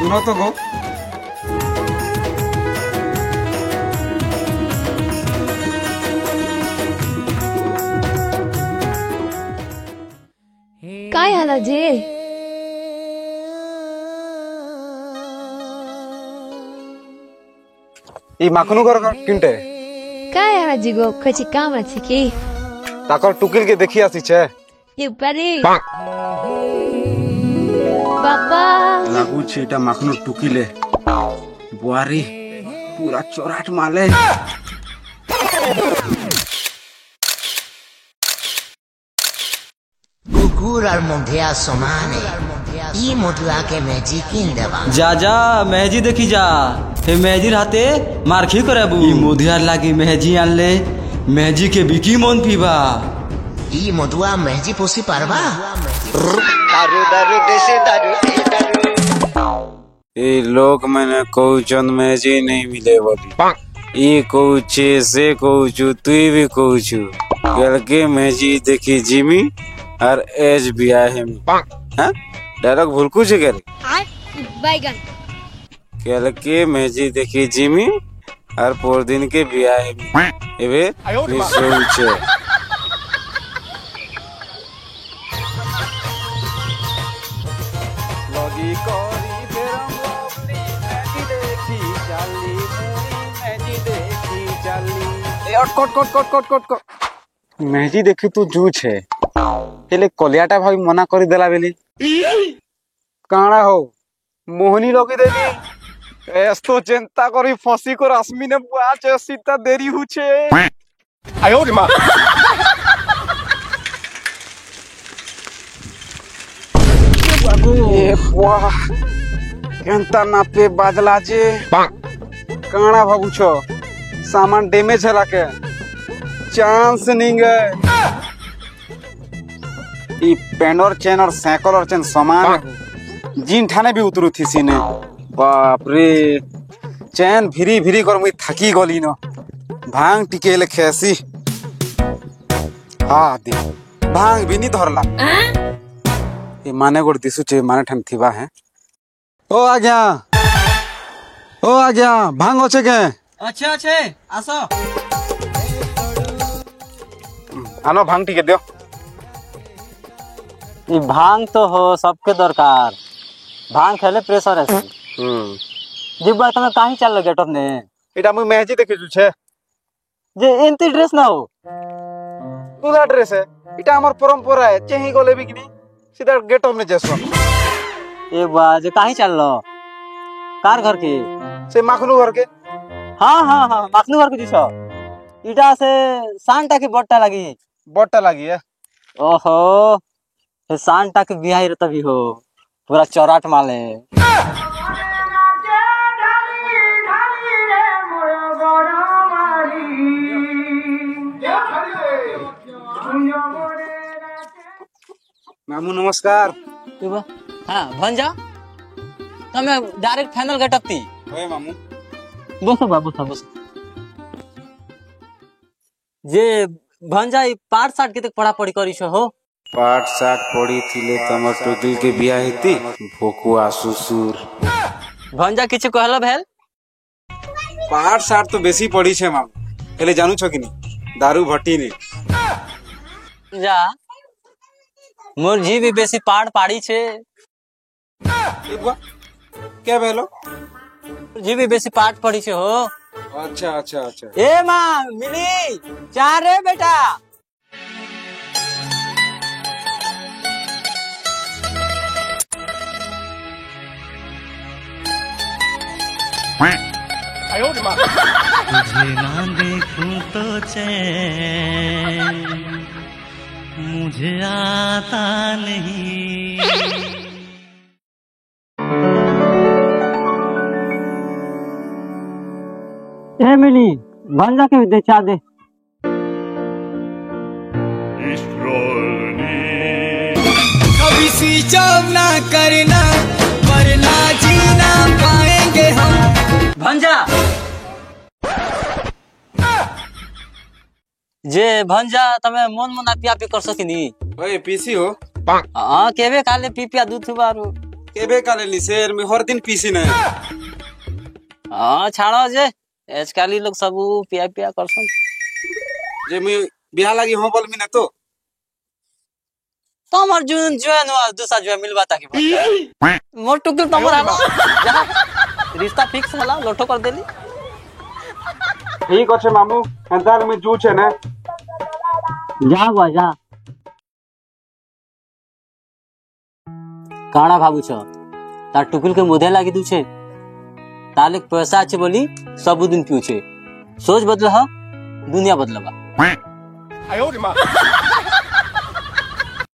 सुनो तो गो। काय हाला जे ई माखनू घर किंटे काय हाला जिगो कछि काम अछि की ताकर टुकिल के देखी आसी छे ये पारे बाबा लागू छे एटा माखनू टुकिले बुआरी पूरा चोराट माले कुकुर और मुंडिया समान है ई मुटुआ के मेजी किन देवा जा जा मेहजी देखी जा हे मेहजीर हाथे मारखी कराबू ई मोधियार लागी मेहजी आनले मेहजी के बिकी मन पीबा ई मुटुआ मेजी पोसी पारबा दारू दारू देसी दारू ए लोग मैंने कहउचन मेजी नहीं मिले बोली ई कहउचे से कहउचु तुई भी कहउचु कल के मेजी देखी जिमी और एज बिया है हां डायलॉग भूलकू छे करे बैगन कल के मेजी देखी जिमी और पोर दिन के बिया है एबे सोचे लगी कोरी फेरम लोबली मेजी देखी चाली मेजी देखी चाली ए कोट कोट कोट कोट कोट कोट मेजी देखी तू जू छे हेले कलियाटा भाई मना करी देला बेली काणा हो मोहनी लगी देली एस्तो चिंता करी फसी को रश्मि ने बुआचे सीता देरी हुछे आयो रे मां ए वाह केंता ना पे बादला जे काणा भाबुछो सामान डैमेज हला के चांस नहीं है ई पेनर चेन और साइकिल और चेन समान जिन ठाने भी उतरू थी सीने बाप रे चैन भिरी भिरी कर मुई थकी गली न भांग टिकेले खेसी हा दे भांग भी नहीं धरला ए माने गोड़ दिसु चे माने ठन थिबा है ओ आज्ञा भांग होचे के अच्छे अच्छे आसो आनो भांग टिके दियो ई भांग तो हो सबके दरकार भांग खेले प्रेशर है जिब्बा तमे काहे चल गेटअप ने एटा मुई मेहजी देखे छु छे जे एंती ड्रेस ना हो पूरा ड्रेस है इटा हमर परंपरा है चेही गले बिकनी सीधा गेटअप में जेसो एक बार जे काहे चललो कार घर के से माखनू घर के हां हां हां माखनू घर के दिसो इटा से सांटा की बट्टा लगी है ओहो हे सांटा के बियाह रे तभी हो पूरा चौराट माले मामू नमस्कार हाँ भंजा तमे डायरेक्ट फाइनल गेटअप थी ओए मामू बसो बाबू बसो जे भंजा ई पाठ साठ के तक पढ़ा पढ़ी करी हो पाठ साठ पड़ी थिले तमर टोकिल के बियाह हेती भोकुआ सुसुर भंजा किछ कहलो भेल पाठ साठ तो बेसी पड़ी छे मामू हेले जानू छ कि नहीं दारू भट्टी ने जा मोर जी भी बेसी पाड़ पाड़ी छे क्या भेलो जी भी बेसी पाठ पड़ी छे हो अच्छा अच्छा अच्छा ए मां मिली चार रे बेटा तुझे ना देखूं तो चैन मुझे आता नहीं ए मिली भंजा के दे चा दे कभी स्विच ऑफ ना करना वरना जीना पाएंगे हम भंजा जे भंजा तमे मन मना पिया पी कर सकिनी ओए पीसी हो हां केबे काले पी पिया दूध बारू केबे काले शेर में हर दिन पीसी नहीं हाँ छाड़ो जे आजकल लोग सब पिया पिया करसन जे मैं बिहार लगी हो बोल में तो तमर जुन जुन दूसरा जुआ मिलवा ताकि मोर टुकुल तमर हला जहां रिश्ता फिक्स हला लोटो कर देली ठीक अच्छे मामू अंदार में जू छे ने जा बुआ जा काणा भाबू छ तार टुकुल के मोधे लागी दू छे ताले पैसा अच्छे बोली सब दिन पियो छे सोच बदल दुनिया बदलवा